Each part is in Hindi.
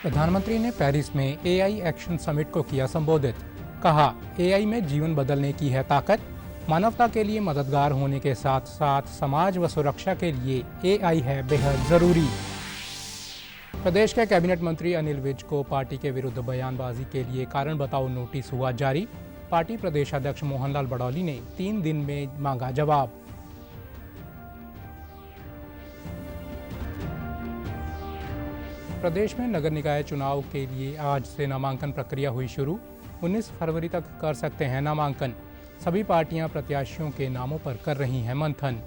प्रधानमंत्री ने पेरिस में एआई एक्शन समिट को किया संबोधित। कहा, एआई में जीवन बदलने की है ताकत, मानवता के लिए मददगार होने के साथ साथ समाज व सुरक्षा के लिए एआई है बेहद जरूरी। प्रदेश के कैबिनेट मंत्री अनिल विज को पार्टी के विरुद्ध बयानबाजी के लिए कारण बताओ नोटिस हुआ जारी। पार्टी प्रदेश अध्यक्ष मोहनलाल बड़ौली ने 3 दिन में मांगा जवाब। प्रदेश में नगर निकाय चुनाव के लिए आज से नामांकन प्रक्रिया हुई शुरू। 19 फरवरी तक कर सकते हैं नामांकन। सभी पार्टियां प्रत्याशियों के नामों पर कर रही हैं मंथन।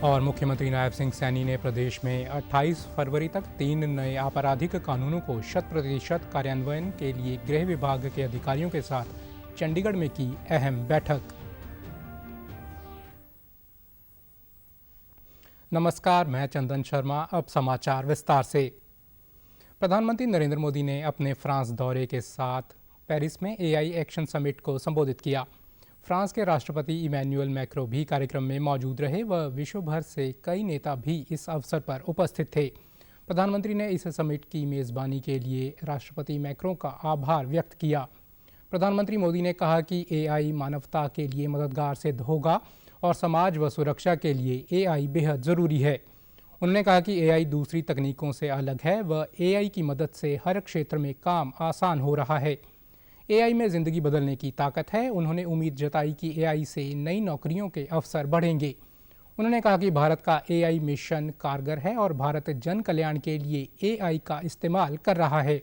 और मुख्यमंत्री नायब सिंह सैनी ने प्रदेश में 28 फरवरी तक 3 नए आपराधिक कानूनों को 100% कार्यान्वयन के लिए गृह विभाग के अधिकारियों के साथ चंडीगढ़ में की अहम बैठक। नमस्कार, मैं चंदन शर्मा। अब समाचार विस्तार से। प्रधानमंत्री नरेंद्र मोदी ने अपने फ्रांस दौरे के साथ पेरिस में एआई एक्शन समिट को संबोधित किया। फ्रांस के राष्ट्रपति इमैनुअल मैक्रों भी कार्यक्रम में मौजूद रहे व विश्व भर से कई नेता भी इस अवसर पर उपस्थित थे। प्रधानमंत्री ने इस समिट की मेज़बानी के लिए राष्ट्रपति मैक्रों का आभार व्यक्त किया। प्रधानमंत्री मोदी ने कहा कि एआई मानवता के लिए मददगार सिद्ध होगा और समाज व सुरक्षा के लिए एआई बेहद ज़रूरी है। उन्होंने कहा कि एआई दूसरी तकनीकों से अलग है व एआई की मदद से हर क्षेत्र में काम आसान हो रहा है। एआई में ज़िंदगी बदलने की ताकत है। उन्होंने उम्मीद जताई कि एआई से नई नौकरियों के अवसर बढ़ेंगे। उन्होंने कहा कि भारत का एआई मिशन कारगर है और भारत जन कल्याण के लिए एआई का इस्तेमाल कर रहा है।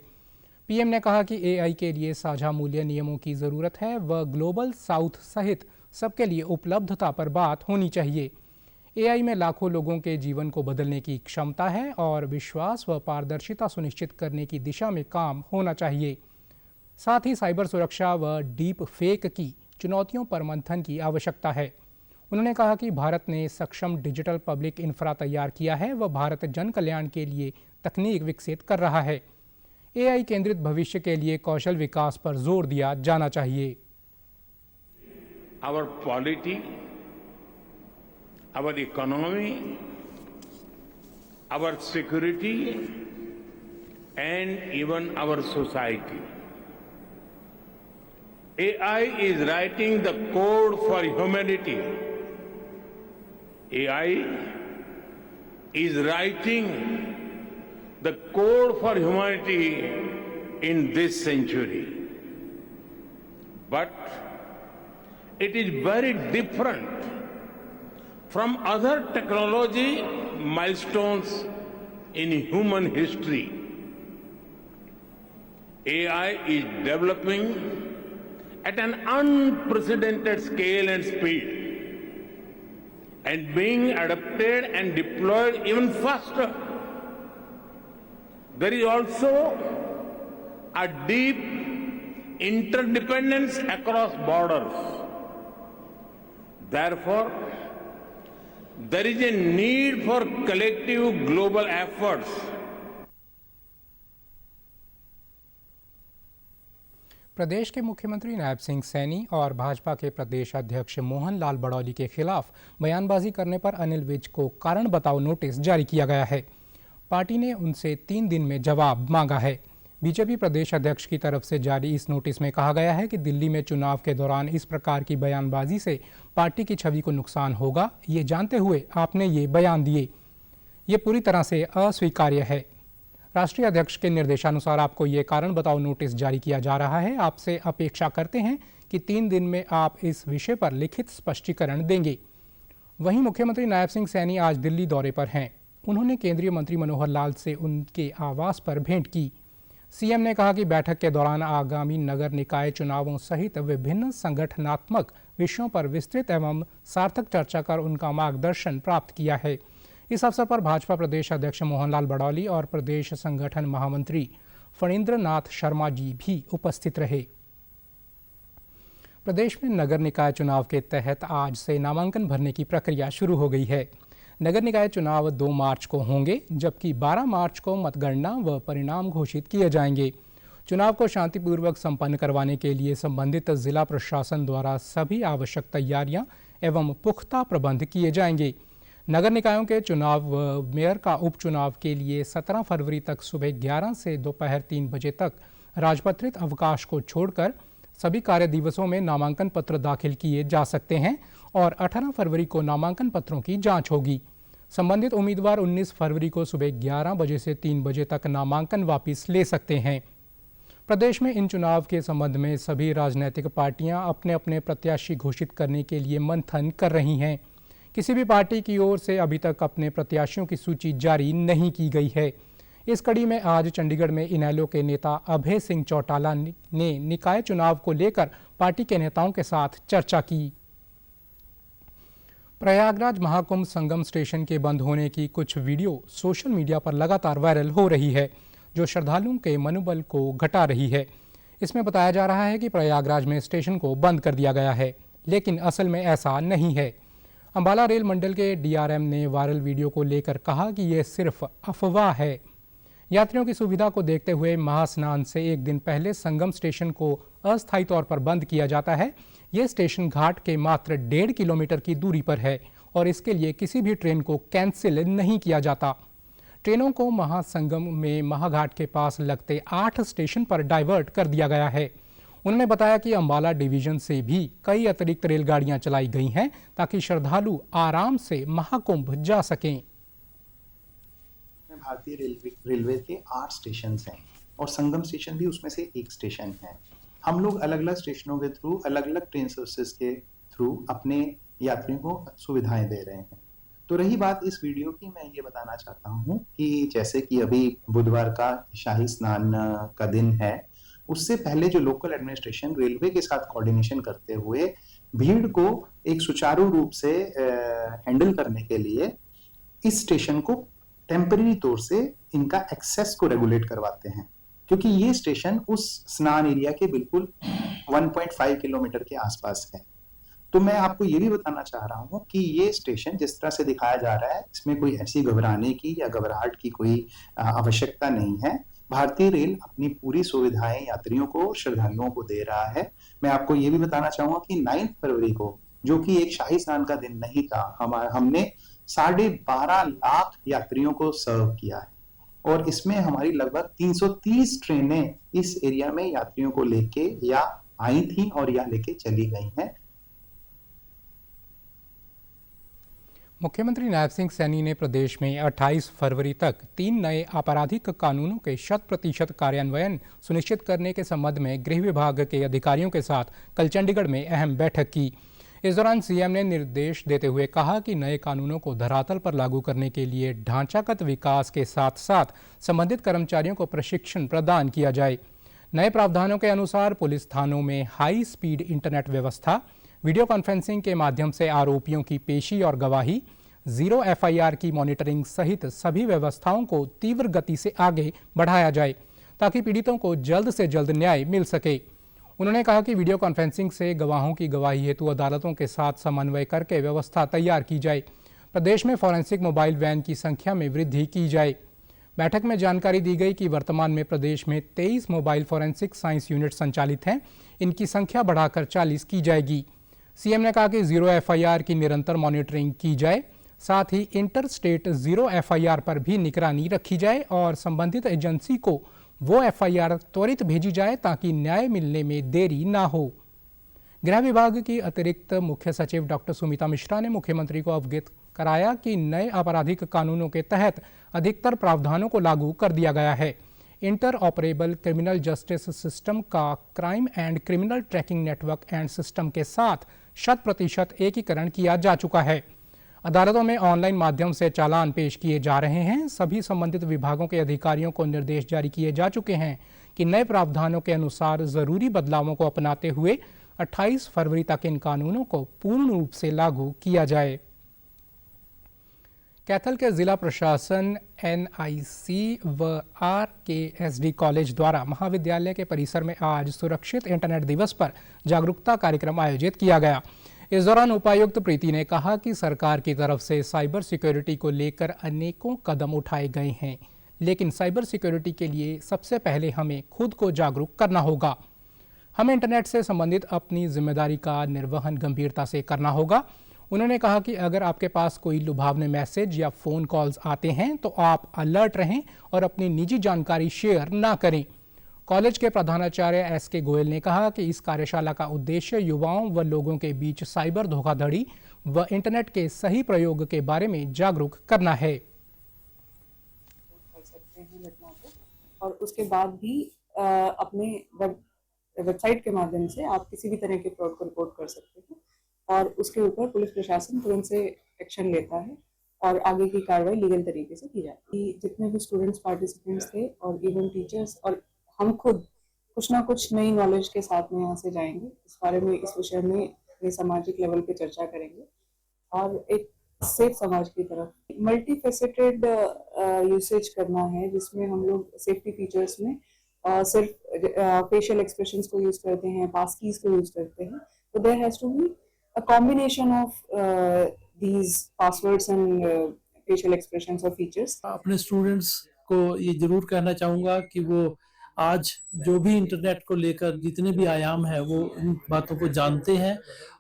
पीएम ने कहा कि एआई के लिए साझा मूल्य नियमों की ज़रूरत है व ग्लोबल साउथ सहित सबके लिए उपलब्धता पर बात होनी चाहिए। एआई में लाखों लोगों के जीवन को बदलने की क्षमता है और विश्वास व पारदर्शिता सुनिश्चित करने की दिशा में काम होना चाहिए। साथ ही साइबर सुरक्षा व डीप फेक की चुनौतियों पर मंथन की आवश्यकता है। उन्होंने कहा कि भारत ने सक्षम डिजिटल पब्लिक इंफ्रा तैयार किया है व भारत जन कल्याण के लिए तकनीक विकसित कर रहा है। एआई केंद्रित भविष्य के लिए कौशल विकास पर जोर दिया जाना चाहिए। Our polity, our economy, our security, and even our society. AI is writing the code for humanity. AI is writing the code for humanity in this century. But it is very different from other technology milestones in human history. AI is developing at an unprecedented scale and speed and being adapted and deployed even faster. There is also a deep interdependence across borders. Therefore, there is a need for collective global efforts. प्रदेश के मुख्यमंत्री नायब सिंह सैनी और भाजपा के प्रदेश अध्यक्ष मोहनलाल बड़ौली के खिलाफ बयानबाजी करने पर अनिल विज को कारण बताओ नोटिस जारी किया गया है। पार्टी ने उनसे 3 दिन में जवाब मांगा है। बीजेपी प्रदेश अध्यक्ष की तरफ से जारी इस नोटिस में कहा गया है कि दिल्ली में चुनाव के दौरान इस प्रकार की बयानबाजी से पार्टी की छवि को नुकसान होगा। ये जानते हुए आपने ये बयान दिए, ये पूरी तरह से अस्वीकार्य है। राष्ट्रीय अध्यक्ष के निर्देशानुसार आपको ये कारण बताओ नोटिस जारी किया जा रहा है। आपसे अपेक्षा करते हैं कि 3 दिन में आप इस विषय पर लिखित स्पष्टीकरण देंगे। वहीं मुख्यमंत्री नायब सिंह सैनी आज दिल्ली दौरे पर हैं। उन्होंने केंद्रीय मंत्री मनोहर लाल से उनके आवास पर भेंट की। सीएम ने कहा कि बैठक के दौरान आगामी नगर निकाय चुनावों सहित विभिन्न संगठनात्मक विषयों पर विस्तृत एवं सार्थक चर्चा कर उनका मार्गदर्शन प्राप्त किया है। इस अवसर पर भाजपा प्रदेश अध्यक्ष मोहनलाल बड़ौली और प्रदेश संगठन महामंत्री फणींद्र नाथ शर्मा जी भी उपस्थित रहे। प्रदेश में नगर निकाय चुनाव के तहत आज से नामांकन भरने की प्रक्रिया शुरू हो गई है। नगर निकाय चुनाव 2 मार्च को होंगे, जबकि 12 मार्च को मतगणना व परिणाम घोषित किए जाएंगे। चुनाव को शांतिपूर्वक संपन्न करवाने के लिए संबंधित जिला प्रशासन द्वारा सभी आवश्यक तैयारियां एवं पुख्ता प्रबंध किए जाएंगे। नगर निकायों के चुनाव व मेयर का उपचुनाव के लिए 17 फरवरी तक सुबह 11 से दोपहर 3 बजे तक राजपत्रित अवकाश को छोड़कर सभी कार्य दिवसों में नामांकन पत्र दाखिल किए जा सकते हैं और 18 फरवरी को नामांकन पत्रों की जांच होगी। संबंधित उम्मीदवार 19 फरवरी को सुबह 11 बजे से 3 बजे तक नामांकन वापस ले सकते हैं। प्रदेश में इन चुनाव के संबंध में सभी राजनीतिक पार्टियां अपने अपने प्रत्याशी घोषित करने के लिए मंथन कर रही हैं। किसी भी पार्टी की ओर से अभी तक अपने प्रत्याशियों की सूची जारी नहीं की गई है। इस कड़ी में आज चंडीगढ़ में इनेलो के नेता अभय सिंह चौटाला ने निकाय चुनाव को लेकर पार्टी के नेताओं के साथ चर्चा की। प्रयागराज महाकुंभ संगम स्टेशन के बंद होने की कुछ वीडियो सोशल मीडिया पर लगातार वायरल हो रही है, जो श्रद्धालुओं के मनोबल को घटा रही है। इसमें बताया जा रहा है कि प्रयागराज में स्टेशन को बंद कर दिया गया है, लेकिन असल में ऐसा नहीं है। अंबाला रेल मंडल के डीआरएम ने वायरल वीडियो को लेकर कहा कि यह सिर्फ अफवाह है। यात्रियों की सुविधा को देखते हुए महास्नान से एक दिन पहले संगम स्टेशन को अस्थायी तौर पर बंद किया जाता है। यह स्टेशन घाट के मात्र 1.5 किलोमीटर की दूरी पर है और इसके लिए किसी भी ट्रेन को कैंसिल नहीं किया जाता। ट्रेनों को महासंगम में महाघाट के पास लगते 8 स्टेशन पर डाइवर्ट कर दिया गया है। उन्होंने बताया कि अंबाला डिवीजन से भी कई अतिरिक्त रेलगाड़ियां चलाई गई हैं ताकि श्रद्धालु आराम से महाकुंभ जा सकें। भारतीय रेलवे के 8 स्टेशन हैं और संगम स्टेशन भी उसमें से एक स्टेशन है। हम लोग अलग अलग स्टेशनों के थ्रू, अलग अलग ट्रेन सर्विसेज के थ्रू अपने यात्रियों को सुविधाएं दे रहे हैं। तो रही बात इस वीडियो की, मैं ये बताना चाहता हूँ कि जैसे कि अभी बुधवार का शाही स्नान का दिन है, उससे पहले जो लोकल एडमिनिस्ट्रेशन रेलवे के साथ कोऑर्डिनेशन करते हुए भीड़ को एक सुचारू रूप से हैंडल करने के लिए इस स्टेशन को टेम्पररी तौर से इनका एक्सेस को रेगुलेट करवाते हैं, क्योंकि ये स्टेशन उस स्नान एरिया के बिल्कुल 1.5 किलोमीटर के आसपास है। तो मैं आपको ये भी बताना चाह रहा हूँ कि ये स्टेशन जिस तरह से दिखाया जा रहा है, इसमें कोई ऐसी घबराने की या घबराहट की कोई आवश्यकता नहीं है। भारतीय रेल अपनी पूरी सुविधाएं यात्रियों को, श्रद्धालुओं को दे रहा है। मैं आपको ये भी बताना चाहूंगा कि 9 फरवरी को, जो कि एक शाही स्नान का दिन नहीं था, हमने 12.5 लाख यात्रियों को सर्व किया है और इसमें हमारी लगभग 330 ट्रेनें इस एरिया में यात्रियों को लेके या आई थी और या लेके चली गई हैं। मुख्यमंत्री नायब सिंह सैनी ने प्रदेश में 28 फरवरी तक 3 नए आपराधिक कानूनों के 100% कार्यान्वयन सुनिश्चित करने के संबंध में गृह विभाग के अधिकारियों के साथ कल चंडीगढ़ में अहम बैठक की। इस दौरान सीएम ने निर्देश देते हुए कहा कि नए कानूनों को धरातल पर लागू करने के लिए ढांचागत विकास के साथ साथ संबंधित कर्मचारियों को प्रशिक्षण प्रदान किया जाए। नए प्रावधानों के अनुसार पुलिस थानों में हाई स्पीड इंटरनेट व्यवस्था, वीडियो कॉन्फ्रेंसिंग के माध्यम से आरोपियों की पेशी और गवाही, 0 एफआईआर की मॉनिटरिंग सहित सभी व्यवस्थाओं को तीव्र गति से आगे बढ़ाया जाए ताकि पीड़ितों को जल्द से जल्द न्याय मिल सके। उन्होंने कहा कि वीडियो कॉन्फ्रेंसिंग से गवाहों की गवाही हेतु अदालतों के साथ समन्वय करके व्यवस्था तैयार की जाए। प्रदेश में फॉरेंसिक मोबाइल वैन की संख्या में वृद्धि की जाए। बैठक में जानकारी दी गई कि वर्तमान में प्रदेश में 23 मोबाइल फॉरेंसिक साइंस यूनिट संचालित हैं। इनकी संख्या बढ़ाकर 40 की जाएगी। सीएम ने कहा कि 0 एफआईआर की निरंतर मॉनिटरिंग की जाए, साथ ही इंटर स्टेट 0 एफआईआर पर भी निगरानी रखी जाए और संबंधित एजेंसी को वो एफआईआर त्वरित भेजी जाए ताकि न्याय मिलने में देरी ना हो। गृह विभाग की अतिरिक्त मुख्य सचिव डॉक्टर सुमिता मिश्रा ने मुख्यमंत्री को अवगत कराया कि नए आपराधिक कानूनों के तहत अधिकतर प्रावधानों को लागू कर दिया गया है। Interoperable criminal justice system का crime and criminal tracking network and system के साथ 100% एकीकरण किया जा चुका है। अदालतों में ऑनलाइन माध्यम से चालान पेश किए जा रहे हैं। सभी संबंधित विभागों के अधिकारियों को निर्देश जारी किए जा चुके हैं कि नए प्रावधानों के अनुसार जरूरी बदलावों को अपनाते हुए 28 फरवरी तक इन कानूनों को पूर्ण रूप से लागू किया जाए। कैथल के जिला प्रशासन, NIC व RKSD कॉलेज द्वारा महाविद्यालय के परिसर में आज सुरक्षित इंटरनेट दिवस पर जागरूकता कार्यक्रम आयोजित किया गया। इस दौरान उपायुक्त प्रीति ने कहा कि सरकार की तरफ से साइबर सिक्योरिटी को लेकर अनेकों कदम उठाए गए हैं, लेकिन साइबर सिक्योरिटी के लिए सबसे पहले हमें खुद को जागरूक करना होगा। हमें इंटरनेट से संबंधित अपनी जिम्मेदारी का निर्वहन गंभीरता से करना होगा। उन्होंने कहा कि अगर आपके पास कोई लुभावने मैसेज या फ़ोन कॉल्स आते हैं तो आप अलर्ट रहें और अपनी निजी जानकारी शेयर ना करें। कॉलेज के प्रधानाचार्य SK गोयल ने कहा कि इस कार्यशाला का उद्देश्य युवाओं व लोगों के बीच साइबर धोखाधड़ी व इंटरनेट के सही प्रयोग के बारे में जागरूक करना है। कर सकते हैं घटना को, और उसके बाद भी अपने वेबसाइट के माध्यम से आप किसी भी तरह के फ्रॉड को रिपोर्ट कर सकते हैं, और उसके ऊपर पुलिस प्रशासन तुरंत से एक्शन लेता है और आगे की कार्रवाई लीगल तरीके से की जाती है। जितने भी स्टूडेंट्स पार्टिसिपेंट्स थे और इवन टीचर्स और हम खुद कुछ ना कुछ नई नॉलेज के साथ में यहाँ से जाएंगे। इस बारे में, इस विषय में अपने सामाजिक लेवल पे चर्चा करेंगे और एक सेफ समाज की तरफ मल्टी फेसेटेड यूसेज करना है, जिसमें हम लोग सेफ्टी फीचर्स में सिर्फ फेशियल एक्सप्रेशंस को यूज करते हैं, पास कीज को यूज करते हैं। तो there has to be a combination of these passwords and facial expressions or features. अपने स्टूडेंट्स को ये जरूर कहना चाहूँगा कि वो आज जो भी इंटरनेट को लेकर जितने भी आयाम है वो इन बातों को जानते हैं,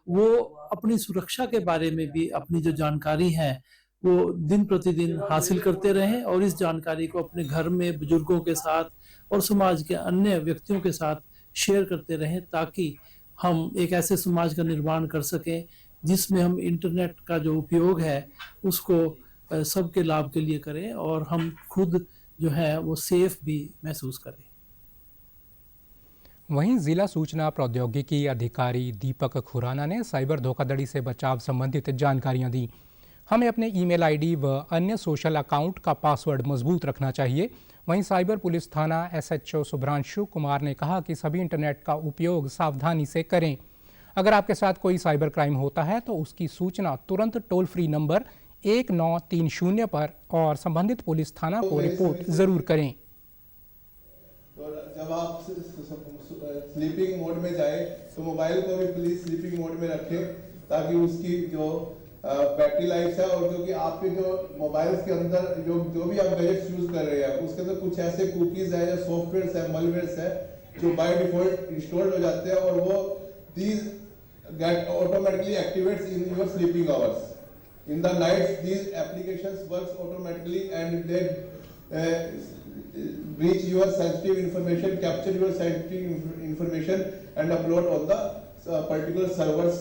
वो अपनी सुरक्षा के बारे में भी अपनी जो जानकारी है वो दिन प्रतिदिन हासिल करते रहें और इस जानकारी को अपने घर में बुजुर्गों के साथ और समाज के अन्य व्यक्तियों के साथ शेयर करते रहें, ताकि हम एक ऐसे समाज का निर्माण कर सकें जिसमें हम इंटरनेट का जो उपयोग है उसको सबके लाभ के लिए करें और हम खुद जो है वो सेफ भी महसूस करें। वहीं जिला सूचना प्रौद्योगिकी अधिकारी दीपक खुराना ने साइबर धोखाधड़ी से बचाव संबंधित जानकारियां दी। हमें अपने ईमेल आईडी व अन्य सोशल अकाउंट का पासवर्ड मजबूत रखना चाहिए। वहीं साइबर पुलिस थाना SHO शुभ्रांशु कुमार ने कहा कि सभी इंटरनेट का उपयोग सावधानी से करें। अगर आपके साथ कोई साइबर क्राइम होता है तो उसकी सूचना तुरंत टोल फ्री नंबर 1930 पर और संबंधित पुलिस थाना को रिपोर्ट जरूर करें। जब आप स्लीपिंग मोड में जाए तो मोबाइल को भी प्लीज स्लीपिंग मोड में रखें, ताकि उसकी जो बैटरी लाइफ है और जो कि आपके जो मोबाइल्स के अंदर जो भी आप गैजेट्स यूज कर रहे हैं उसके अंदर कुछ ऐसे कुकीज है या सॉफ्टवेयर्स है, मलवेयर्स है जो बाय डिफॉल्ट इंस्टॉल्ड हो जाते हैं और वो these get automatically activates in your sleeping hours. In the nights these applications works automatically and they breach your sensitive information, capture your sensitive information and upload on the particular servers.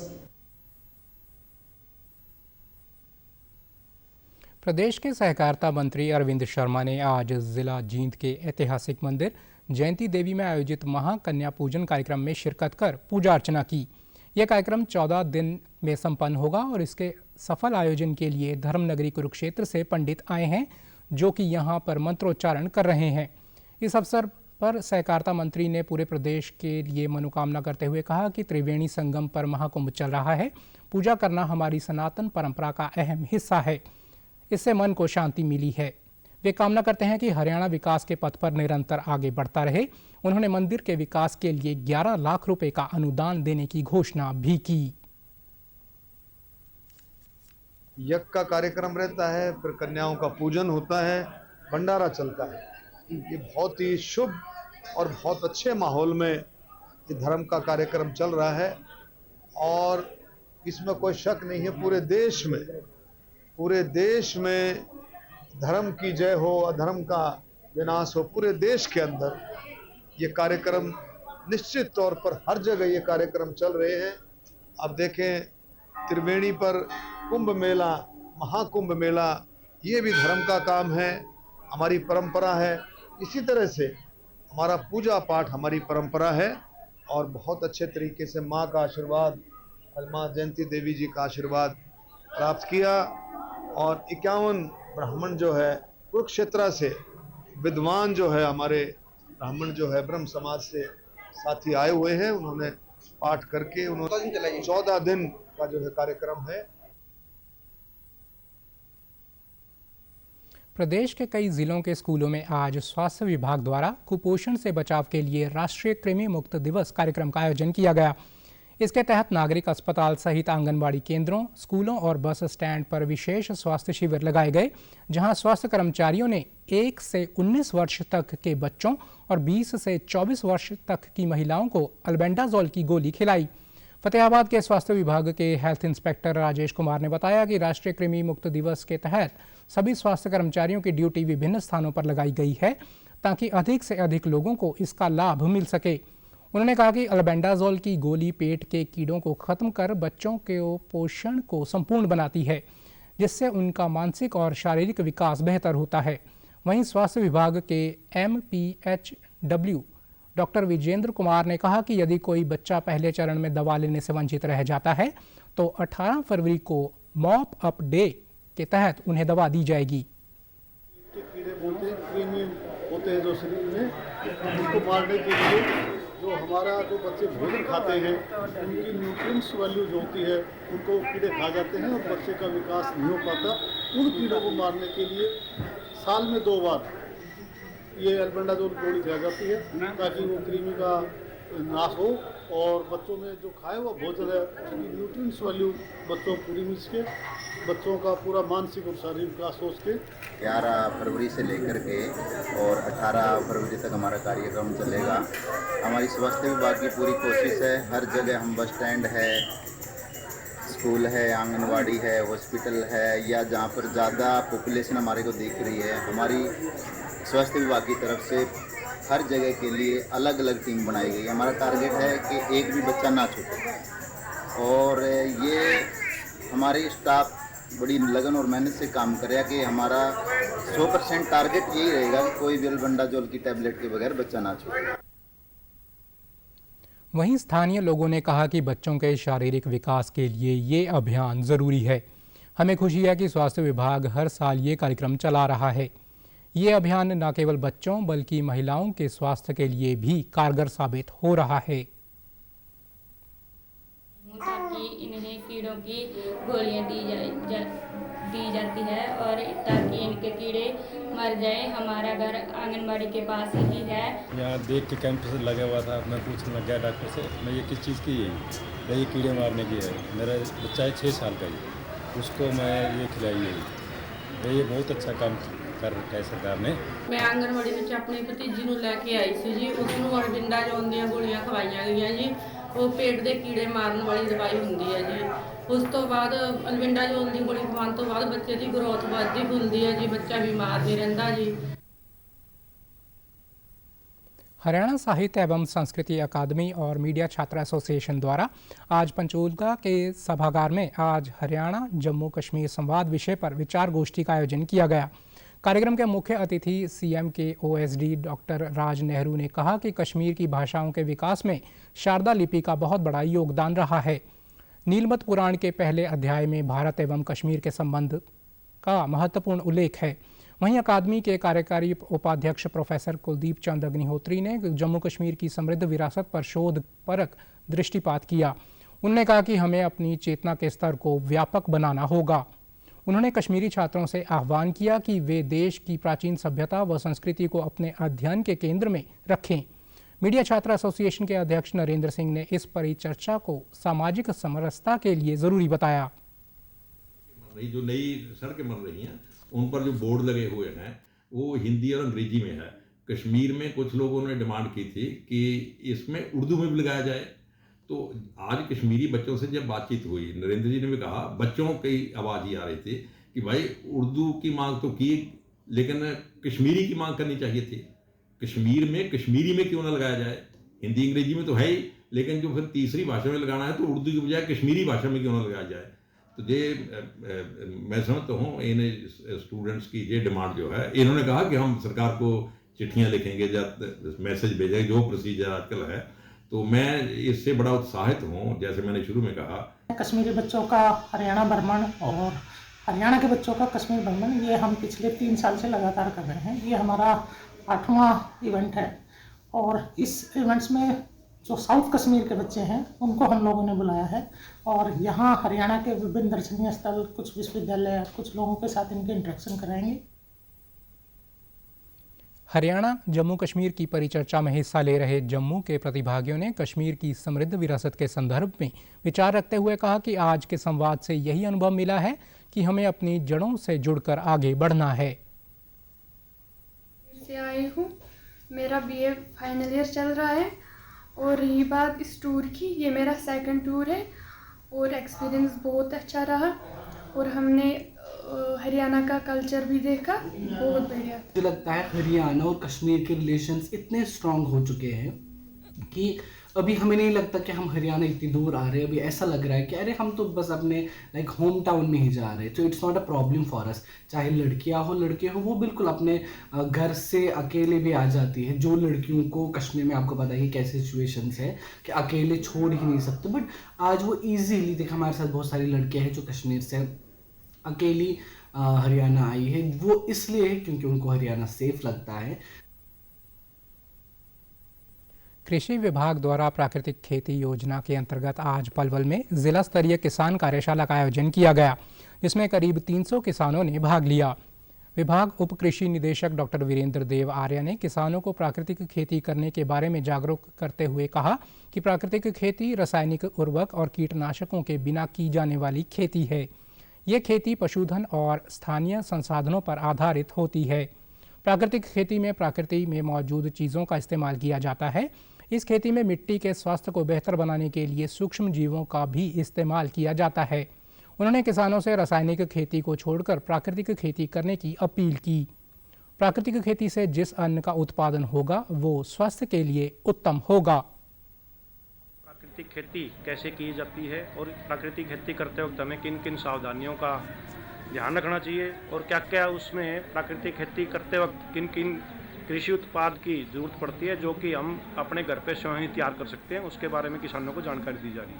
प्रदेश के सहकारिता मंत्री अरविंद शर्मा ने आज जिला जींद के ऐतिहासिक मंदिर जयंती देवी में आयोजित महाकन्या पूजन कार्यक्रम में शिरकत कर पूजा अर्चना की। यह कार्यक्रम 14 दिन में संपन्न होगा और इसके सफल आयोजन के लिए धर्मनगरी कुरुक्षेत्र से पंडित आए हैं, जो कि यहां पर मंत्रोच्चारण कर रहे हैं। इस अवसर पर सहकारिता मंत्री ने पूरे प्रदेश के लिए मनोकामना करते हुए कहा कि त्रिवेणी संगम पर महाकुंभ चल रहा है। पूजा करना हमारी सनातन परंपरा का अहम हिस्सा है, इससे मन को शांति मिली है। वे कामना करते हैं कि हरियाणा विकास के पथ पर निरंतर आगे बढ़ता रहे। उन्होंने मंदिर के विकास के लिए 11 लाख रुपए का अनुदान देने की घोषणा भी की। यज्ञ का कार्यक्रम रहता है, फिर कन्याओं का पूजन होता है, भंडारा चलता है। ये बहुत ही शुभ और बहुत अच्छे माहौल में ये धर्म का कार्यक्रम चल रहा है और इसमें कोई शक नहीं है पूरे देश में धर्म की जय हो, अधर्म का विनाश हो। पूरे देश के अंदर ये कार्यक्रम निश्चित तौर पर हर जगह ये कार्यक्रम चल रहे हैं। अब देखें त्रिवेणी पर कुंभ मेला, महाकुंभ मेला, ये भी धर्म का काम है, हमारी परंपरा है। इसी तरह से हमारा पूजा पाठ हमारी परंपरा है और बहुत अच्छे तरीके से माँ का आशीर्वाद, माँ जयंती देवी जी का आशीर्वाद प्राप्त किया। और 51 ब्राह्मण जो है कुरुक्षेत्र से, विद्वान जो है हमारे ब्राह्मण जो है ब्रह्म समाज से साथी आए हुए हैं, उन्होंने पाठ करके उन्होंने 14 दिन का जो है कार्यक्रम है। प्रदेश के कई जिलों के स्कूलों में आज स्वास्थ्य विभाग द्वारा कुपोषण से बचाव के लिए राष्ट्रीय कृमि मुक्त दिवस कार्यक्रम का आयोजन किया गया। इसके तहत नागरिक अस्पताल सहित आंगनबाड़ी केंद्रों, स्कूलों और बस स्टैंड पर विशेष स्वास्थ्य शिविर लगाए गए, जहां स्वास्थ्य कर्मचारियों ने 1 से 19 वर्ष तक के बच्चों और 20 से 24 वर्ष तक की महिलाओं को अल्बेंडाजोल की गोली खिलाई। फतेहाबाद के स्वास्थ्य विभाग के हेल्थ इंस्पेक्टर राजेश कुमार ने बताया कि राष्ट्रीय कृमि मुक्त दिवस के तहत सभी स्वास्थ्य कर्मचारियों की ड्यूटी विभिन्न स्थानों पर लगाई गई है ताकि अधिक से अधिक लोगों को इसका लाभ मिल सके। उन्होंने कहा कि अल्बेंडाजोल की गोली पेट के कीड़ों को खत्म कर बच्चों के पोषण को संपूर्ण बनाती है, जिससे उनका मानसिक और शारीरिक विकास बेहतर होता है। वहीं स्वास्थ्य विभाग के MPHW डॉक्टर विजेंद्र कुमार ने कहा कि यदि कोई बच्चा पहले चरण में दवा लेने से वंचित रह जाता है तो 18 फरवरी को मॉप अप डे के तहत उन्हें दवा दी जाएगी। कीड़े बोलते हैं, कृमि होते हैं जो शरीर में, उनको मारने के लिए जो हमारा जो बच्चे भोजन खाते हैं उनकी न्यूट्रिएंट्स वैल्यू जो होती है उनको कीड़े खा जाते हैं और बच्चे का विकास नहीं हो पाता। उन कीड़ों को मारने के लिए साल में 2 बार ये अल्बेंडाजोल गोली खाई जाती है ताकि वो कृमि का नाश हो और बच्चों में जो खाए हुआ भोजन है उसकी न्यूट्रिएंट्स वैल्यू बच्चों को पूरी मिल सके, बच्चों का पूरा मानसिक और शारीरिक विकास हो सके। 11 फरवरी से लेकर के और 18 फरवरी तक हमारा कार्यक्रम चलेगा। हमारी स्वास्थ्य विभाग की पूरी कोशिश है, हर जगह हम बस स्टैंड है, स्कूल है, आंगनवाड़ी है, हॉस्पिटल है या जहाँ पर ज़्यादा पॉपुलेशन हमारे को दिख रही है, हमारी स्वास्थ्य विभाग की तरफ से हर जगह के लिए अलग अलग टीम बनाई गई। हमारा टारगेट है कि एक भी बच्चा ना छूटे और ये हमारी स्टाफ बड़ी लगन और मेहनत से काम करेगा कि हमारा 100% टारगेट यही रहेगा कि कोई भी अल्बेंडाजोल की टैबलेट के बगैर बच्चा ना छूटे। वहीं स्थानीय लोगों ने कहा कि बच्चों के शारीरिक विकास के लिए ये अभियान ज़रूरी है। हमें खुशी है कि स्वास्थ्य विभाग हर साल ये कार्यक्रम चला रहा है। ये अभियान न केवल बच्चों बल्कि महिलाओं के स्वास्थ्य के लिए भी कारगर साबित हो रहा है। ताकि इन्हें कीड़ों की गोलियां दी जाती है और ताकि इनके कीड़े मर जाए। हमारा घर आंगनबाड़ी के पास ही है। यहाँ देख के कैंप से लगा हुआ था, मैं पूछने लग गया डॉक्टर से, मैं ये किस चीज़ की है? ये कीड़े मारने की है। मेरा बच्चा है 6 साल का ही, उसको मैं ये खिलाई है। ये बहुत अच्छा काम कर रखा है सरकार ने। मैं आंगनबाड़ी में अपनी भतीजी ਨੂੰ ਲੈ ਕੇ ਆਈ ਸੀ ਜੀ, उसਨੂੰ अल्बेंडाजोल ਦੀਆਂ ਗੋਲੀਆਂ ਖਵਾਈਆਂ ਗਈਆਂ ਜੀ। ਉਹ ਪੇਟ ਦੇ ਕੀੜੇ ਮਾਰਨ ਵਾਲੀ ਦਵਾਈ ਹੁੰਦੀ ਹੈ ਜੀ। ਉਸ ਤੋਂ ਬਾਅਦ ਅਲਬेंडाजोल ਦੀ ਗੋਲੀ ਖਵਾਉਣ ਤੋਂ ਬਾਅਦ ਬੱਚੇ ਦੀ ਗਰੋਥ ਵੱਧਦੀ ਫੁੱਲਦੀ ਹੈ ਜੀ, ਬੱਚਾ ਬਿਮਾਰ ਨਹੀਂ ਰਹਿੰਦਾ ਜੀ। हरियाणा साहित्य एवं संस्कृति अकादमी और मीडिया छात्र एसोसिएशन द्वारा आज पंचकूला के सभागार में आज हरियाणा जम्मू कश्मीर संवाद विषय पर विचार गोष्ठी का आयोजन किया गया। कार्यक्रम के मुख्य अतिथि CM के OSD डॉक्टर राज नेहरू ने कहा कि कश्मीर की भाषाओं के विकास में शारदा लिपि का बहुत बड़ा योगदान रहा है। नीलमत पुराण के पहले अध्याय में भारत एवं कश्मीर के संबंध का महत्वपूर्ण उल्लेख है। वहीं अकादमी के कार्यकारी उपाध्यक्ष प्रोफेसर कुलदीप चंद अग्निहोत्री ने जम्मू कश्मीर की समृद्ध विरासत पर शोध परक दृष्टिपात किया। उन्होंने कहा कि हमें अपनी चेतना के स्तर को व्यापक बनाना होगा। उन्होंने कश्मीरी छात्रों से आह्वान किया कि वे देश की प्राचीन सभ्यता व संस्कृति को अपने अध्ययन के केंद्र में रखें। मीडिया छात्र एसोसिएशन के अध्यक्ष नरेंद्र सिंह ने इस परिचर्चा को सामाजिक समरसता के लिए ज़रूरी बताया। जो नई सड़कें बन रही हैं उन पर जो बोर्ड लगे हुए हैं वो हिंदी और अंग्रेजी में है। कश्मीर में कुछ लोगों ने डिमांड की थी कि इसमें उर्दू में भी लगाया जाए। तो आज कश्मीरी बच्चों से जब बातचीत हुई, नरेंद्र जी ने भी कहा, बच्चों की आवाज़ ही आ रही थी कि भाई उर्दू की मांग तो की लेकिन कश्मीरी की मांग करनी चाहिए थी। कश्मीर में कश्मीरी में क्यों ना लगाया जाए? हिंदी अंग्रेजी में तो है ही, लेकिन जो फिर तीसरी भाषा में लगाना है तो उर्दू की बजाय कश्मीरी भाषा में क्यों ना लगाया जाए? तो ये मैं समझता हूँ इन स्टूडेंट्स की ये डिमांड जो है, इन्होंने कहा कि हम सरकार को चिट्ठियाँ लिखेंगे, मैसेज भेजेंगे, जो प्रोसीजर आजकल है। तो मैं इससे बड़ा उत्साहित हूँ। जैसे मैंने शुरू में कहा, कश्मीरी बच्चों का हरियाणा भ्रमण और हरियाणा के बच्चों का कश्मीर भ्रमण ये हम पिछले 3 साल से लगातार कर रहे हैं। ये हमारा 8वां इवेंट है और इस इवेंट्स में जो साउथ कश्मीर के बच्चे हैं उनको हम लोगों ने बुलाया है और यहाँ हरियाणा के विभिन्न दर्शनीय स्थल, कुछ विश्वविद्यालय, कुछ लोगों के साथ इनके इंटरेक्शन कराएंगे। हरियाणा जम्मू कश्मीर की परिचर्चा में हिस्सा ले रहे जम्मू के प्रतिभागियों ने कश्मीर की समृद्ध विरासत के संदर्भ में विचार रखते हुए कहा कि आज के संवाद से यही अनुभव मिला है कि हमें अपनी जड़ों से जुड़कर आगे बढ़ना है। से आई हूँ, मेरा बीए फाइनल ईयर चल रहा है और रही बात इस टूर की, ये मेरा सेकंड टूर है और एक्सपीरियंस बहुत अच्छा रहा और हमने हरियाणा का कल्चर भी देखा, बहुत बढ़िया। मुझे लगता है हरियाणा और कश्मीर के रिलेशंस इतने स्ट्रॉन्ग हो चुके हैं कि अभी हमें नहीं लगता कि हम हरियाणा इतनी दूर आ रहे हैं। अभी ऐसा लग रहा है कि अरे हम तो बस अपने लाइक होम टाउन में ही जा रहे हैं। तो it's not a problem for us. चाहे लड़कियां हो लड़के हो, वो बिल्कुल अपने घर से अकेले भी आ जाती है। जो लड़कियों को कश्मीर में आपको पता है कैसे सिचुएशंस है कि अकेले छोड़ ही नहीं सकते, बट आज वो ईजीली देखा। हमारे साथ बहुत सारी लड़कियाँ हैं जो कश्मीर से अकेली हरियाणा आई है। वो इसलिए है क्योंकि उनको हरियाणा सेफ लगता है। कृषि विभाग द्वारा प्राकृतिक खेती योजना के अंतर्गत आज पलवल में जिला स्तरीय किसान कार्यशाला का आयोजन किया गया, जिसमें करीब 300 किसानों ने भाग लिया। विभाग उप कृषि निदेशक डॉक्टर वीरेंद्र देव आर्य ने किसानों को प्राकृतिक खेती करने के बारे में जागरूक करते हुए कहा कि प्राकृतिक खेती रासायनिक उर्वरक और कीटनाशकों के बिना की जाने वाली खेती है। ये खेती पशुधन और स्थानीय संसाधनों पर आधारित होती है। प्राकृतिक खेती में प्रकृति में मौजूद चीज़ों का इस्तेमाल किया जाता है। इस खेती में मिट्टी के स्वास्थ्य को बेहतर बनाने के लिए सूक्ष्म जीवों का भी इस्तेमाल किया जाता है। उन्होंने किसानों से रासायनिक खेती को छोड़कर प्राकृतिक खेती करने की अपील की। प्राकृतिक खेती से जिस अन्न का उत्पादन होगा वो स्वास्थ्य के लिए उत्तम होगा। प्राकृतिक खेती कैसे की जाती है और प्राकृतिक खेती करते वक्त हमें किन किन सावधानियों का ध्यान रखना चाहिए और क्या क्या उसमें प्राकृतिक खेती करते वक्त किन किन कृषि उत्पाद की ज़रूरत पड़ती है जो कि हम अपने घर पे स्वयं ही तैयार कर सकते हैं, उसके बारे में किसानों को जानकारी दी जा रही है।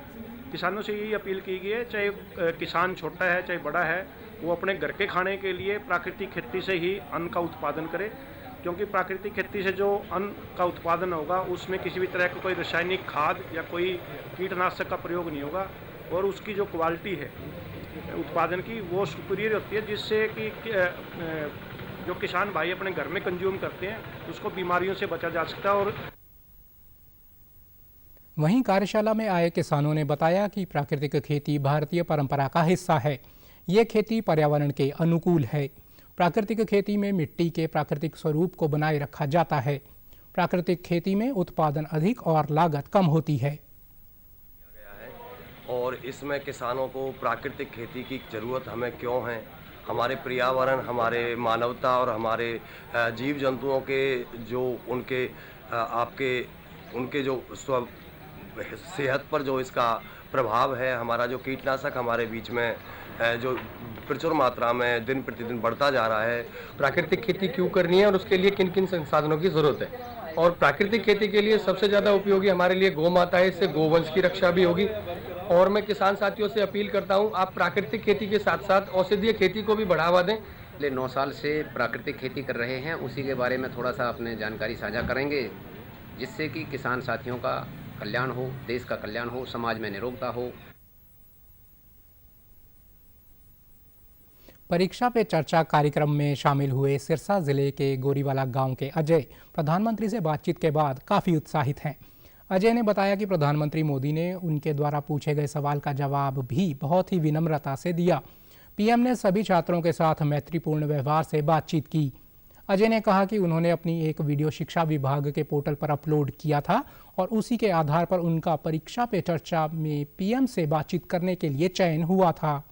किसानों से यही अपील की गई है, चाहे किसान छोटा है चाहे बड़ा है, वो अपने घर के खाने के लिए प्राकृतिक खेती से ही अन्न का उत्पादन करे, क्योंकि प्राकृतिक खेती से जो अन्न का उत्पादन होगा उसमें किसी भी तरह का कोई रासायनिक खाद या कोई कीटनाशक का प्रयोग नहीं होगा और उसकी जो क्वालिटी है उत्पादन की वो सुपीरियर होती है, जिससे कि जो किसान भाई अपने घर में कंज्यूम करते हैं उसको बीमारियों से बचा जा सकता है। और वहीं कार्यशाला में आए किसानों ने बताया कि प्राकृतिक खेती भारतीय परंपरा का हिस्सा है। ये खेती पर्यावरण के अनुकूल है। प्राकृतिक खेती में मिट्टी के प्राकृतिक स्वरूप को बनाए रखा जाता है। प्राकृतिक खेती में उत्पादन अधिक और लागत कम होती है। और इसमें किसानों को प्राकृतिक खेती की ज़रूरत हमें क्यों है, हमारे पर्यावरण, हमारे मानवता और हमारे जीव जंतुओं के जो उनके जो सेहत पर जो इसका प्रभाव है, हमारा जो कीटनाशक हमारे बीच में जो प्रचुर मात्रा में दिन प्रतिदिन बढ़ता जा रहा है। प्राकृतिक खेती क्यों करनी है और उसके लिए किन किन संसाधनों की ज़रूरत है। और प्राकृतिक खेती के लिए सबसे ज़्यादा उपयोगी हमारे लिए गौ माता है, इससे गोवंश की रक्षा भी होगी। और मैं किसान साथियों से अपील करता हूं, आप प्राकृतिक खेती के साथ साथ औषधीय खेती को भी बढ़ावा दें। पिछले 9 साल से प्राकृतिक खेती कर रहे हैं, उसी के बारे में थोड़ा सा अपने जानकारी साझा करेंगे, जिससे कि किसान साथियों का कल्याण हो, देश का कल्याण हो, समाज में निरोगता हो। परीक्षा पे चर्चा कार्यक्रम में शामिल हुए सिरसा जिले के गोरीवाला गांव के अजय प्रधानमंत्री से बातचीत के बाद काफ़ी उत्साहित हैं। अजय ने बताया कि प्रधानमंत्री मोदी ने उनके द्वारा पूछे गए सवाल का जवाब भी बहुत ही विनम्रता से दिया। पीएम ने सभी छात्रों के साथ मैत्रीपूर्ण व्यवहार से बातचीत की। अजय ने कहा कि उन्होंने अपनी एक वीडियो शिक्षा विभाग के पोर्टल पर अपलोड किया था और उसी के आधार पर उनका परीक्षा पे चर्चा में पीएम से बातचीत करने के लिए चयन हुआ था।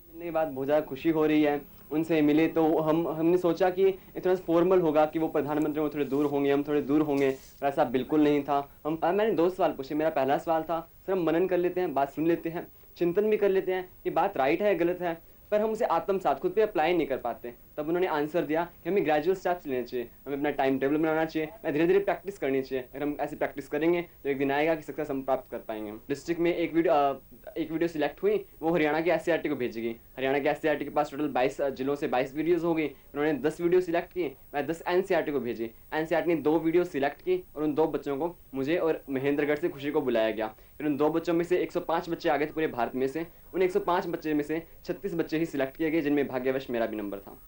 मिलने के बाद बहुत ज़्यादा खुशी हो रही है। उनसे मिले तो हमने सोचा कि इतना फॉर्मल होगा कि वो प्रधानमंत्री वो थोड़े दूर होंगे, हम थोड़े दूर होंगे, पर ऐसा बिल्कुल नहीं था। मैंने 2 सवाल पूछे। मेरा पहला सवाल था, सर हम मनन कर लेते हैं, बात सुन लेते हैं, चिंतन भी कर लेते हैं कि बात राइट है गलत है, पर हम उसे आत्मसात खुद पे अप्लाई नहीं कर पाते। तब उन्होंने आंसर दिया कि हमें ग्रेजुअल स्टेप्स लेने चाहिए, हमें अपना टाइम टेबल बनाना चाहिए, मैं धीरे धीरे प्रैक्टिस करनी चाहिए। अगर हम ऐसे प्रैक्टिस करेंगे तो एक दिन आएगा कि सक्सेस हम प्राप्त कर पाएंगे। डिस्ट्रिक्ट में एक वीडियो सिलेक्ट हुई, वो हरियाणा के SCRT को भेजी गई। हरियाणा के SCRT के पास टोटल 22 जिलों से 22 वीडियोज़ हो गई। उन्होंने 10 वीडियो सिलेक्ट की, मैं 10 NCRT को भेजी। NCRT ने 2 वीडियो सिलेक्ट की और उन 2 बच्चों को मुझे और महेंद्रगढ़ से खुशी को बुलाया गया। फिर उन 2 बच्चों में से 105 बच्चे आ गए थे पूरे भारत में से। उन 105 बच्चे में से 36 बच्चे ही सिलेक्ट किए गए, जिनमें भाग्यवश मेरा भी नंबर था।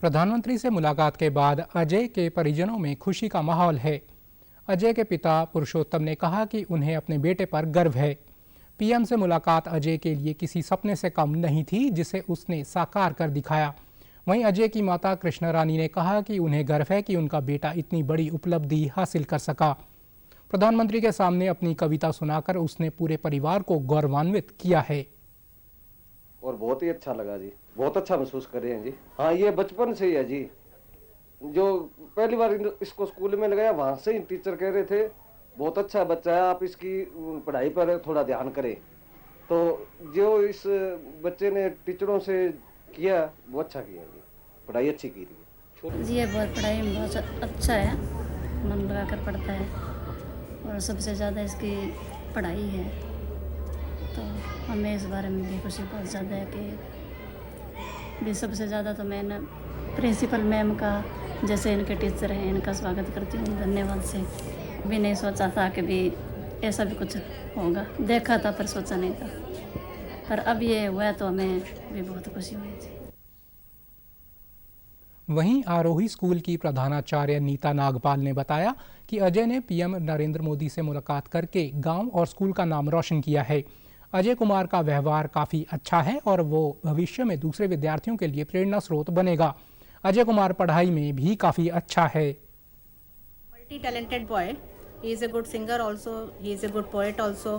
प्रधानमंत्री से मुलाकात के बाद अजय के परिजनों में खुशी का माहौल है। अजय के पिता पुरुषोत्तम ने कहा कि उन्हें अपने बेटे पर गर्व है। पीएम से मुलाकात अजय के लिए किसी सपने से कम नहीं थी, जिसे उसने साकार कर दिखाया। वहीं अजय की माता कृष्णा रानी ने कहा कि उन्हें गर्व है कि उनका बेटा इतनी बड़ी उपलब्धि हासिल कर सका। प्रधानमंत्री के सामने अपनी कविता सुनाकर उसने पूरे परिवार को गौरवान्वित किया है। और बहुत ही अच्छा लगा जी, बहुत अच्छा महसूस कर रहे हैं जी। हाँ, ये बचपन से ही है जी। जो पहली बार इसको स्कूल में लगाया वहाँ से ही टीचर कह रहे थे बहुत अच्छा बच्चा है, आप इसकी पढ़ाई पर थोड़ा ध्यान करें। तो जो इस बच्चे ने टीचरों से किया वो अच्छा किया जी, पढ़ाई अच्छी की रही जी। ये बहुत पढ़ाई में बहुत अच्छा है, मन लगा कर पढ़ता है और सबसे ज़्यादा इसकी पढ़ाई है। तो हमें इस बारे में भी खुशी बहुत ज़्यादा है कि भी सबसे ज़्यादा तो मैं ना प्रिंसिपल मैम का, जैसे इनके टीचर हैं, इनका स्वागत करती हूँ धन्यवाद से। भी नहीं सोचा था कि भी ऐसा भी कुछ होगा, देखा था पर सोचा नहीं था, पर अब ये हुआ तो हमें भी बहुत खुशी हुई थी। वहीं आरोही स्कूल की प्रधानाचार्य नीता नागपाल ने बताया कि अजय ने पीएम नरेंद्र मोदी से मुलाकात करके गांव और स्कूल का नाम रोशन किया है। अजय कुमार का व्यवहार काफ़ी अच्छा है और वो भविष्य में दूसरे विद्यार्थियों के लिए प्रेरणा स्रोत बनेगा। अजय कुमार पढ़ाई में भी काफ़ी अच्छा है। Multi talented boy, he is a good singer also, he is a good poet also.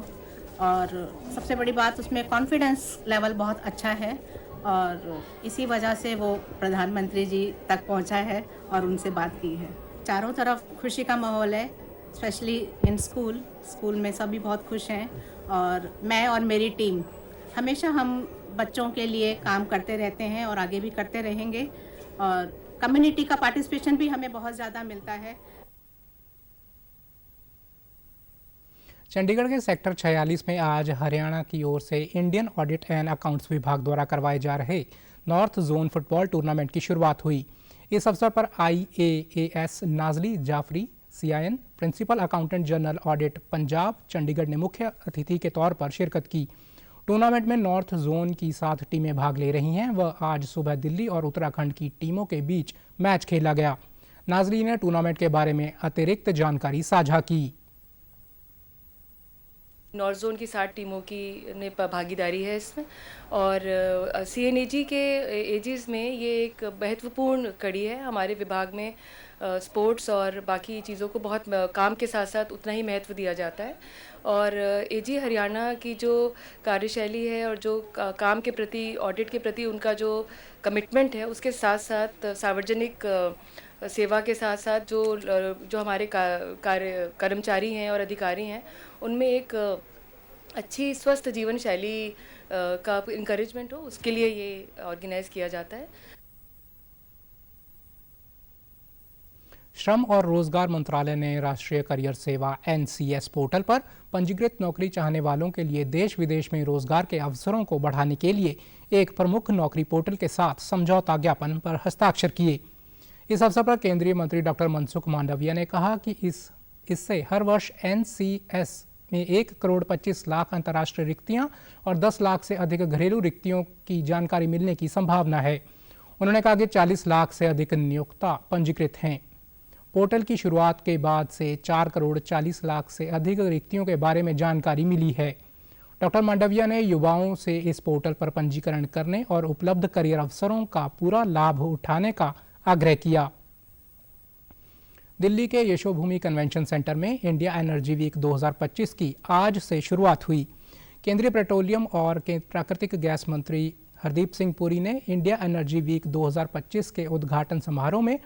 और सबसे बड़ी बात उसमें कॉन्फिडेंस लेवल बहुत अच्छा है और इसी वजह से वो प्रधानमंत्री जी तक पहुंचा है और उनसे बात की है। चारों तरफ खुशी का माहौल है, स्पेशली इन स्कूल में सभी बहुत खुश हैं और मैं और मेरी टीम हमेशा हम बच्चों के लिए काम करते रहते हैं और आगे भी करते रहेंगे और कम्युनिटी का पार्टिसिपेशन भी हमें बहुत ज़्यादा मिलता है। चंडीगढ़ के सेक्टर 46 में आज हरियाणा की ओर से इंडियन ऑडिट एंड अकाउंट्स विभाग द्वारा करवाए जा रहे नॉर्थ जोन फुटबॉल टूर्नामेंट की शुरुआत हुई। इस अवसर पर IAAS Nazli Jafri CIN principal accountant general audit Punjab Chandigarh ने मुख्य अतिथि के तौर पर शिरकत की। टूर्नामेंट में नॉर्थ जोन की 7 टीमें भाग ले रही हैं। वह आज सुबह दिल्ली और उत्तराखंड की टीमों के बीच मैच खेला गया। नाजरी ने टूर्नामेंट के बारे में अतिरिक्त जानकारी साझा की। नॉर्थ जोन की 7 टीमों की ने भागीदारी है इसमें और CNAG के एजेस में ये एक महत्वपूर्ण कड़ी है। हमारे विभाग में स्पोर्ट्स और बाकी चीज़ों को बहुत काम के साथ साथ उतना ही महत्व दिया जाता है और AG हरियाणा की जो कार्यशैली है और जो काम के प्रति, ऑडिट के प्रति उनका जो कमिटमेंट है, उसके साथ साथ सार्वजनिक सेवा के साथ साथ जो हमारे कर्मचारी हैं और अधिकारी हैं, उनमें एक अच्छी स्वस्थ जीवन शैली का इंकरेजमेंट हो, उसके लिए ये ऑर्गेनाइज किया जाता है। श्रम और रोजगार मंत्रालय ने राष्ट्रीय करियर सेवा NCS पोर्टल पर पंजीकृत नौकरी चाहने वालों के लिए देश विदेश में रोजगार के अवसरों को बढ़ाने के लिए एक प्रमुख नौकरी पोर्टल के साथ समझौता ज्ञापन पर हस्ताक्षर किए। इस अवसर पर केंद्रीय मंत्री डॉक्टर मनसुख मांडविया ने कहा कि इससे हर वर्ष NCS में 1 करोड़ 25 लाख अंतर्राष्ट्रीय रिक्तियां और 10 लाख से अधिक घरेलू रिक्तियों की जानकारी मिलने की संभावना है। उन्होंने कहा कि 40 लाख से अधिक नियोक्ता पंजीकृत हैं। पोर्टल की शुरुआत के बाद से 4 करोड़ 40 लाख से अधिक रिक्तियों के बारे में जानकारी मिली है। डॉक्टर मांडविया ने युवाओं से इस पोर्टल पर पंजीकरण करने और उपलब्ध करियर अवसरों का पूरा लाभ उठाने का आग्रह किया। दिल्ली के यशोभूमि कन्वेंशन सेंटर में इंडिया एनर्जी वीक 2025 की आज से शुरुआत हुई। केंद्रीय पेट्रोलियम और प्राकृतिक गैस मंत्री हरदीप सिंह पुरी ने इंडिया एनर्जी वीक 2025 के उद्घाटन समारोह में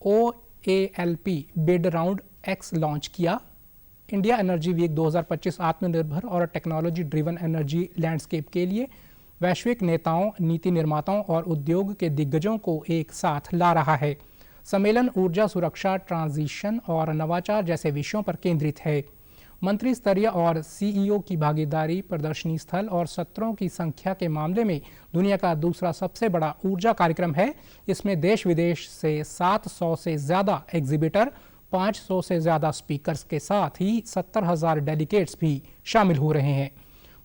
OALP bid round X launch किया। इंडिया एनर्जी वीक 2025 आत्मनिर्भर और टेक्नोलॉजी ड्रिवन एनर्जी लैंडस्केप के लिए वैश्विक नेताओं, नीति निर्माताओं और उद्योग के दिग्गजों को एक साथ ला रहा है। सम्मेलन ऊर्जा सुरक्षा, ट्रांजिशन और नवाचार जैसे विषयों पर केंद्रित है। मंत्री स्तरीय और CEO की भागीदारी प्रदर्शनी स्थल और सत्रों की संख्या के मामले में दुनिया का दूसरा सबसे बड़ा ऊर्जा कार्यक्रम है। इसमें देश विदेश से 700 से ज़्यादा एग्जीबिटर, 500 से ज़्यादा स्पीकर्स के साथ ही 70,000 डेलीगेट्स भी शामिल हो रहे हैं।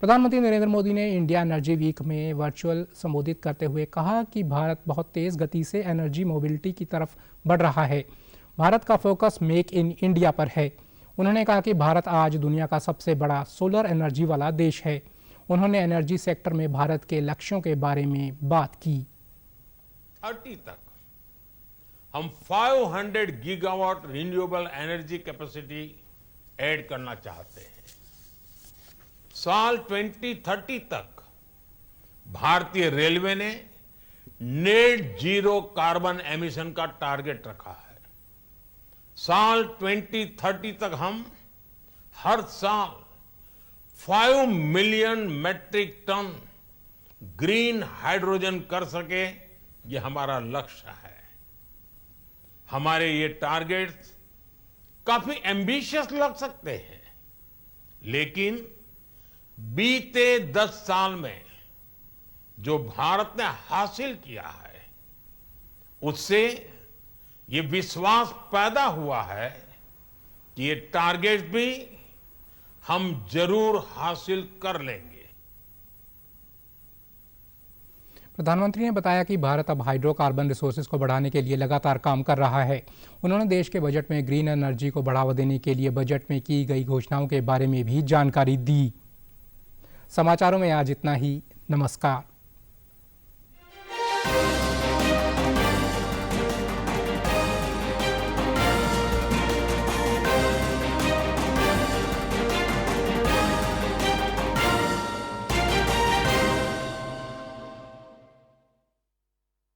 प्रधानमंत्री नरेंद्र मोदी ने इंडिया एनर्जी वीक में वर्चुअल संबोधित करते हुए कहा कि भारत बहुत तेज गति से एनर्जी मोबिलिटी की तरफ बढ़ रहा है। भारत का फोकस मेक इन इंडिया पर है। उन्होंने कहा कि भारत आज दुनिया का सबसे बड़ा सोलर एनर्जी वाला देश है। उन्होंने एनर्जी सेक्टर में भारत के लक्ष्यों के बारे में बात की। 30 तक हम 500 gigawatt renewable energy capacity add करना चाहते हैं। साल 2030 तक भारतीय रेलवे ने नेट जीरो कार्बन एमिशन का टारगेट रखा है। साल 2030 तक हम हर साल 5 million metric ton green hydrogen कर सके, ये हमारा लक्ष्य है। हमारे ये टारगेट्स काफी एम्बिशियस लग सकते हैं, लेकिन बीते 10 साल में जो भारत ने हासिल किया है, उससे ये विश्वास पैदा हुआ है कि ये टारगेट भी हम जरूर हासिल कर लेंगे। प्रधानमंत्री ने बताया कि भारत अब हाइड्रोकार्बन रिसोर्सेज को बढ़ाने के लिए लगातार काम कर रहा है। उन्होंने देश के बजट में ग्रीन एनर्जी को बढ़ावा देने के लिए बजट में की गई घोषणाओं के बारे में भी जानकारी दी। समाचारों में आज इतना ही। नमस्कार।